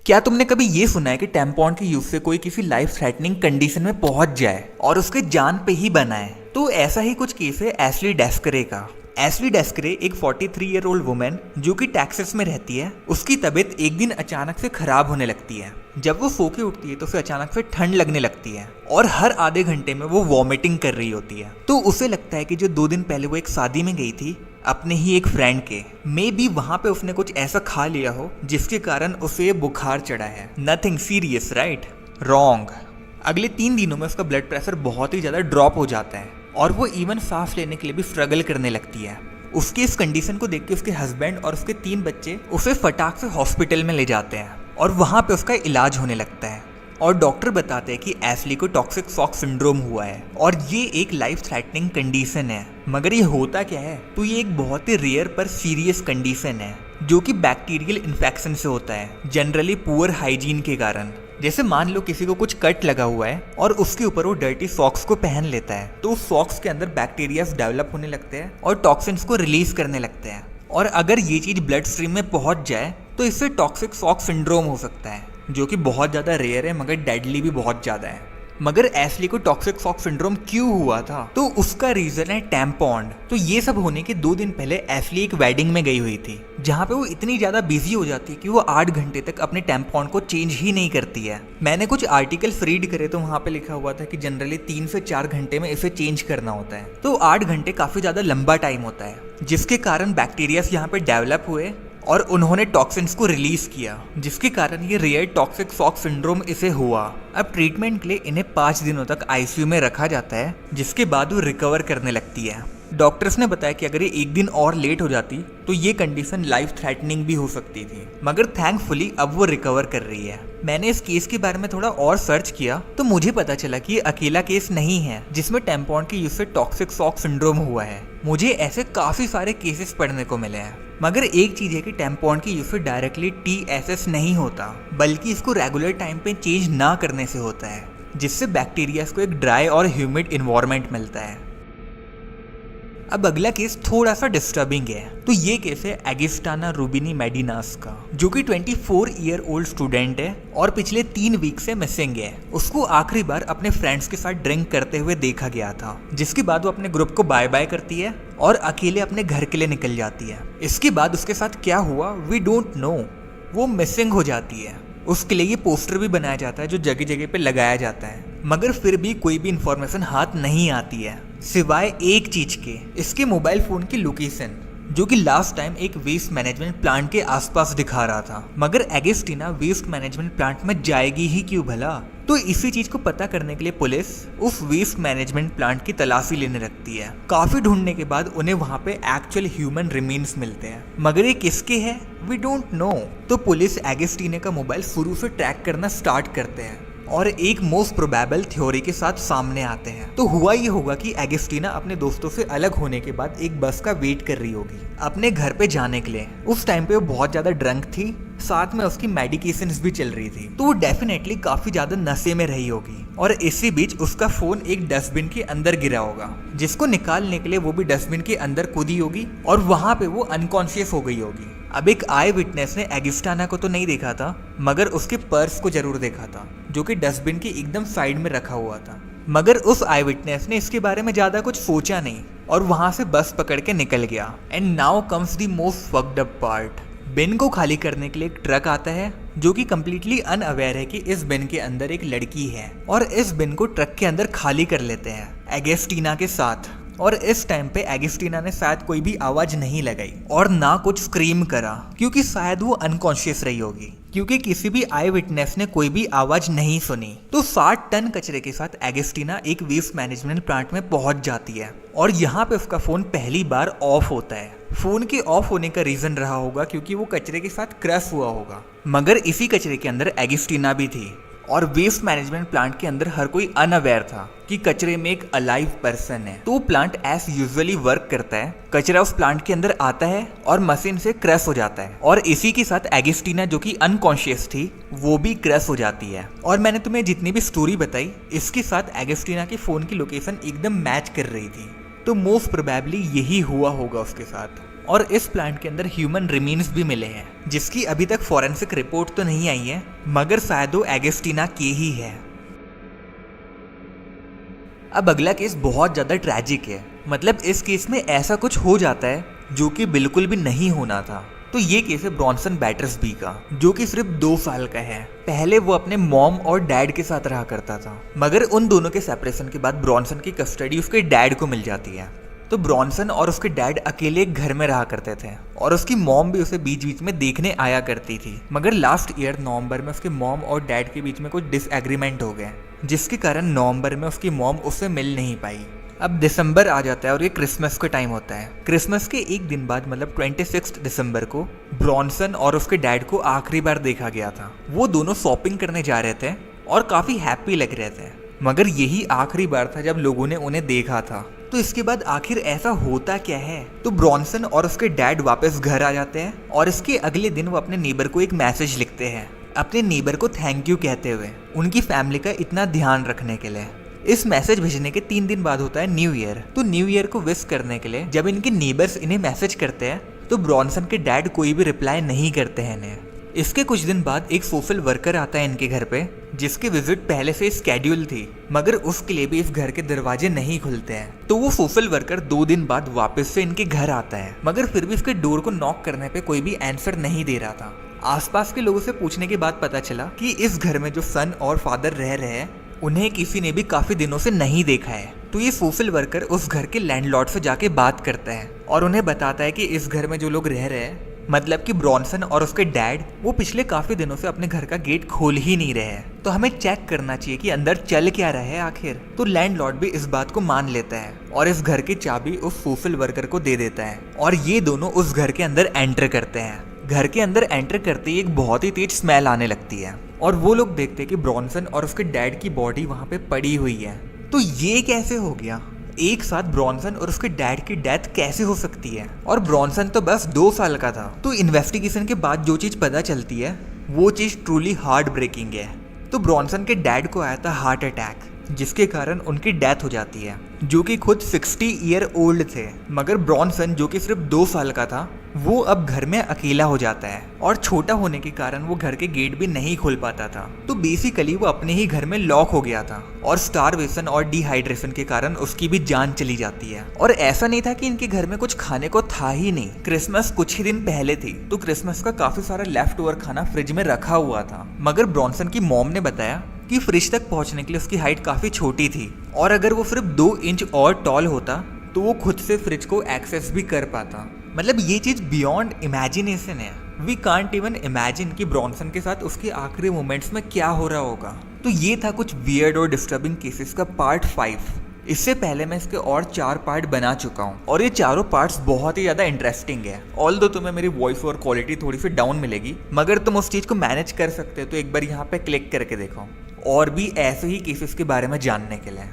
क्या तुमने कभी ये सुना है कि टैम्पॉन के यूज से कोई किसी लाइफ थ्रेटनिंग कंडीशन में पहुंच जाए और उसके जान पे ही बनाए? तो ऐसा ही कुछ केस है एशली डेस्करे का। एशली डेस्करे एक 43 ईयर ओल्ड वुमेन जो कि टेक्सास में रहती है, उसकी तबीयत एक दिन अचानक से खराब होने लगती है। जब वो सो के उठती है तो उसे अचानक से ठंड लगने लगती है और हर आधे घंटे में वो वॉमिटिंग कर रही होती है। तो उसे लगता है कि जो 2 दिन पहले वो एक शादी में गई थी अपने ही एक फ्रेंड के, मे बी वहां पे उसने कुछ ऐसा खा लिया हो जिसके कारण उसे बुखार चढ़ा है। Nothing serious, right? रॉन्ग। अगले 3 दिनों में उसका ब्लड प्रेशर बहुत ही ज्यादा ड्रॉप हो जाता है और वो इवन सांस लेने के लिए भी स्ट्रगल करने लगती है। उसकी इस कंडीशन को देख के उसके हस्बैंड और उसके 3 बच्चे उसे फटाक से हॉस्पिटल में ले जाते हैं और वहां पे उसका इलाज होने लगता है। और डॉक्टर बताते हैं कि एशली को टॉक्सिक शॉक सिंड्रोम हुआ है और ये एक लाइफ थ्रेटनिंग कंडीशन है। मगर ये होता क्या है? तो ये एक बहुत ही रेयर पर सीरियस कंडीशन है जो कि बैक्टीरियल इन्फेक्शन से होता है, जनरली पुअर हाइजीन के कारण। जैसे मान लो किसी को कुछ कट लगा हुआ है और उसके ऊपर वो डर्टी सॉक्स को पहन लेता है, तो उस सॉक्स के अंदर बैक्टीरिया डेवलप होने लगते हैं और टॉक्सिन्स को रिलीज करने लगते हैं। और अगर ये चीज ब्लड स्ट्रीम में पहुंच जाए तो इससे टॉक्सिक शॉक सिंड्रोम हो सकता है, जो कि बहुत ज़्यादा रेयर है मगर डेडली भी बहुत ज़्यादा है। मगर एशली को टॉक्सिक शॉक सिंड्रोम क्यों हुआ था? तो उसका रीजन है टैम्पॉन। तो ये सब होने के 2 दिन पहले एशली एक वेडिंग में गई हुई थी जहाँ पे वो इतनी ज्यादा बिजी हो जाती है कि वो 8 घंटे तक अपने टैम्पॉन को चेंज ही नहीं करती है। मैंने कुछ आर्टिकल्स रीड करे तो वहाँ पे लिखा हुआ था कि जनरली 3 से 4 घंटे में इसे चेंज करना होता है। तो 8 घंटे काफी ज्यादा लंबा टाइम होता है, जिसके कारण बैक्टीरिया यहाँ पे डेवलप हुए और उन्होंने टॉक्सिन्स को रिलीज किया, जिसके कारण ये रेयर टॉक्सिक शॉक सिंड्रोम इसे हुआ। अब ट्रीटमेंट के लिए इन्हें 5 दिनों तक आईसीयू में रखा जाता है, जिसके बाद वो रिकवर करने लगती है। डॉक्टर्स ने बताया कि अगर ये 1 दिन और लेट हो जाती तो ये कंडीशन लाइफ थ्रेटनिंग भी हो सकती थी, मगर थैंकफुली अब वो रिकवर कर रही है। मैंने इस केस के बारे में थोड़ा और सर्च किया तो मुझे पता चला कि ये अकेला केस नहीं है जिसमें टैम्पॉन के यूज से टॉक्सिक शॉक सिंड्रोम हुआ है। मुझे ऐसे काफी सारे केसेस पढ़ने को मिले हैं। मगर एक चीज है कि टैम्पॉन के यूज से डायरेक्टली TSS नहीं होता, बल्कि इसको रेगुलर टाइम पे चेंज ना करने से होता है, जिससे बैक्टीरिया को एक ड्राई और ह्यूमिड इन्वायरमेंट मिलता है। अब अगला केस थोड़ा सा डिस्टर्बिंग है। तो ये केस है एगिस्टाना रूबिनी मेडिनास का, जो कि 24 ईयर ओल्ड स्टूडेंट है और पिछले 3 वीक से मिसिंग है। उसको आखिरी बार अपने फ्रेंड्स के साथ ड्रिंक करते हुए देखा गया था, जिसके बाद वो अपने ग्रुप को बाय बाय करती है और अकेले अपने घर के लिए निकल जाती है। इसके बाद उसके साथ क्या हुआ वी डोंट नो। वो मिसिंग हो जाती है। उसके लिए ये पोस्टर भी बनाया जाता है जो जगह जगह पे लगाया जाता है, मगर फिर भी कोई भी इंफॉर्मेशन हाथ नहीं आती है, सिवाय एक चीज के, इसके मोबाइल फोन की लोकेशन, जो कि लास्ट टाइम एक वेस्ट मैनेजमेंट प्लांट के आसपास दिखा रहा था। मगर एगेस्टिना वेस्ट मैनेजमेंट प्लांट में जाएगी ही क्यों भला? तो इसी चीज को पता करने के लिए पुलिस उस वेस्ट मैनेजमेंट प्लांट की तलाशी लेने लगती है। काफी ढूंढने के बाद उन्हें वहां पे एक्चुअल ह्यूमन रिमेन्स मिलते हैं, मगर ये किसके हैं वी डोंट नो। तो पुलिस एगेस्टिना का मोबाइल शुरू से ट्रैक करना स्टार्ट करते हैं और एक मोस्ट प्रोबेबल थ्योरी के साथ सामने आते हैं। तो हुआ ये होगा कि एगेस्टिना अपने दोस्तों से अलग होने के बाद एक बस का वेट कर रही होगी अपने घर पे जाने के लिए। उस टाइम पे वो बहुत ज्यादा ड्रंक थी, साथ में उसकी मेडिकेशंस भी चल रही थी, तो वो डेफिनेटली काफी ज्यादा नशे में रही होगी। और इसी बीच उसका फोन एक डस्टबिन के अंदर गिरा होगा, जिसको निकालने के लिए वो भी डस्टबिन के अंदर कूदी होगी और वहां पे वो अनकॉन्शियस हो गई होगी। अब एक आई विटनेस ने एगिस्टाना को तो नहीं देखा था, मगर उसके पर्स को जरूर देखा था, जो कि डस्टबिन के एकदम साइड में रखा हुआ था। मगर उस आई विटनेस ने इसके बारे में ज्यादा कुछ सोचा नहीं और वहां से बस पकड़ के निकल गया। And now comes the most fucked up part. Bin को खाली करने के लिए एक ट्रक आता है जो कि कम्प्लीटली अनअवेयर है कि इस बिन के अंदर एक लड़की है, और इस बिन को ट्रक के अंदर खाली कर लेते हैं एगेस्टिना के साथ। और इस टाइम पे एगिस्टिना ने शायद कोई भी आवाज नहीं लगाई और ना कुछ स्क्रीम करा, क्योंकि शायद वो अनकॉन्शियस रही होगी, क्योंकि किसी भी आई विटनेस ने कोई भी आवाज नहीं सुनी। तो 60 टन कचरे के साथ एगिस्टिना एक वेस्ट मैनेजमेंट प्लांट में पहुंच जाती है और यहाँ पे उसका फोन पहली बार ऑफ होता है। फोन के ऑफ होने का रीजन रहा होगा क्योंकि वो कचरे के साथ क्रश हुआ होगा, मगर इसी कचरे के अंदर एगिस्टिना भी थी और वेस्ट मैनेजमेंट प्लांट के अंदर हर कोई अनअवेयर था कि कचरे में एक अलाइव पर्सन है। तो प्लांट एज यूजुअली वर्क करता है, कचरा उस प्लांट के अंदर आता है और मशीन से क्रश हो जाता है, और इसी के साथ एगिस्टिना जो कि अनकॉन्शियस थी वो भी क्रश हो जाती है। और मैंने तुम्हें जितनी भी स्टोरी बताई इसके साथ एगिस्टिना की फोन की लोकेशन एकदम मैच कर रही थी, तो मोस्ट प्रोबेबली यही हुआ होगा उसके साथ। और इस प्लांट के अंदर ह्यूमन रिमेन्स भी मिले हैं, जिसकी अभी तक फॉरेंसिक रिपोर्ट तो नहीं आई है, मगर शायद वो एगेस्टिना के ही है। अब अगला केस बहुत ज्यादा ट्रैजिक है। मतलब इस केस में ऐसा कुछ हो जाता है जो कि बिल्कुल भी नहीं होना था। तो ये केस है ब्रॉन्सन बैटर्सबी का, जो कि सिर्फ 2 साल का है। पहले वो अपने मॉम और डैड के साथ रहा करता था, मगर उन दोनों के सेपरेशन के बाद ब्रॉन्सन की कस्टडी उसके डैड को मिल जाती है। तो ब्रॉन्सन और उसके डैड अकेले एक घर में रहा करते थे और उसकी मॉम भी उसे बीच बीच में देखने आया करती थी। मगर लास्ट ईयर नवंबर में उसके मॉम और डैड के बीच में कुछ डिसएग्रीमेंट हो गए, जिसके कारण नवंबर में उसकी मॉम उससे मिल नहीं पाई। अब दिसंबर आ जाता है और ये क्रिसमस का टाइम होता है। क्रिसमस के एक दिन बाद मतलब 26 दिसंबर को ब्रॉन्सन और उसके डैड को आखिरी बार देखा गया था। वो दोनों शॉपिंग करने जा रहे थे और काफी हैप्पी लग रहे थे, मगर यही आखिरी बार था जब लोगों ने उन्हें देखा था। तो इसके बाद आखिर ऐसा होता क्या है? तो ब्रॉन्सन और उसके डैड वापस घर आ जाते हैं और इसके अगले दिन वो अपने नेबर को एक मैसेज लिखते हैं, अपने नेबर को थैंक यू कहते हुए उनकी फैमिली का इतना ध्यान रखने के लिए। इस मैसेज भेजने के 3 दिन बाद होता है न्यू ईयर। तो न्यू ईयर को विश करने के लिए जब इनके नेबर्स इन्हें मैसेज करते हैं तो ब्रॉन्सन के डैड कोई भी रिप्लाई नहीं करते हैं इन्हें। इसके कुछ दिन बाद एक सोशल वर्कर आता है इनके घर पे, जिसकी विजिट पहले से स्केड्यूल थी, मगर उसके लिए भी इस घर के दरवाजे नहीं खुलते हैं। तो वो सोशल वर्कर 2 दिन बाद वापस से इनके घर आता है, मगर फिर भी इसके डोर को नॉक करने पे कोई भी आंसर नहीं दे रहा था। आसपास के लोगों से पूछने के बाद पता चला कि इस घर में जो सन और फादर रह रहे हैं उन्हें किसी ने भी काफी दिनों से नहीं देखा है। तो ये सोशल वर्कर उस घर के लैंडलॉर्ड से जाके बात करता है और उन्हें बताता है कि इस घर में जो लोग रह रहे हैं, मतलब कि ब्रॉन्सन और उसके डैड, वो पिछले काफी दिनों से अपने घर का गेट खोल ही नहीं रहे हैं। तो हमें चेक करना चाहिए कि अंदर चल क्या रहा है आखिर। तो लैंडलॉर्ड भी इस बात को मान लेता है और इस घर की चाबी उस सोशल वर्कर को दे देता है और ये दोनों उस घर के अंदर एंटर करते हैं। घर के अंदर एंटर करते ही एक बहुत ही तेज स्मेल आने लगती है और वो लोग देखते हैं कि ब्रॉन्सन और उसके डैड की बॉडी वहां पे पड़ी हुई है। तो ये कैसे हो गया? एक साथ ब्रॉन्सन और उसके डैड की डेथ कैसे हो सकती है? और ब्रॉन्सन तो बस 2 साल का था। तो इन्वेस्टिगेशन के बाद जो चीज पता चलती है वो चीज ट्रूली हार्ट ब्रेकिंग है। तो ब्रॉन्सन के डैड को आया था हार्ट अटैक, जिसके कारण उनकी डेथ हो जाती है, जो कि खुद 60 ईयर ओल्ड थे। मगर ब्रॉन्सन जो कि सिर्फ 2 साल का था, वो अब घर में अकेला हो जाता है और छोटा होने के कारण वो घर के गेट भी नहीं खोल पाता था। तो बेसिकली वो अपने ही घर में लॉक हो गया था और स्टारवेशन और डिहाइड्रेशन के कारण उसकी भी जान चली जाती है। और ऐसा नहीं था कि इनके घर में कुछ खाने को था ही नहीं। क्रिसमस कुछ ही दिन पहले थी, तो क्रिसमस का काफी सारा लेफ्ट ओवर खाना फ्रिज में रखा हुआ था। मगर ब्रॉन्सन की मॉम ने बताया कि फ्रिज तक पहुंचने के लिए उसकी हाइट काफी छोटी थी और अगर वो सिर्फ 2 इंच और टॉल होता तो वो खुद से फ्रिज को एक्सेस भी कर पाता। मतलब ये चीज बियॉन्ड इमेजिनेशन है। वी कांट इवन इमेजिन कि ब्रॉन्सन के साथ उसके आखिरी मोमेंट्स में क्या हो रहा होगा। तो ये था कुछ वियर्ड और डिस्टर्बिंग केसेस का पार्ट 5। इससे पहले मैं इसके और 4 पार्ट बना चुका हूँ और ये चारों पार्ट्स बहुत ही ज्यादा इंटरेस्टिंग है। ऑल्दो तुम्हें मेरी वॉइस और क्वालिटी थोड़ी सी डाउन मिलेगी, मगर तुम उस चीज को मैनेज कर सकते हो तो एक बार यहाँ पे क्लिक करके देखो और भी ऐसे ही केसेस के बारे में जानने के लिए।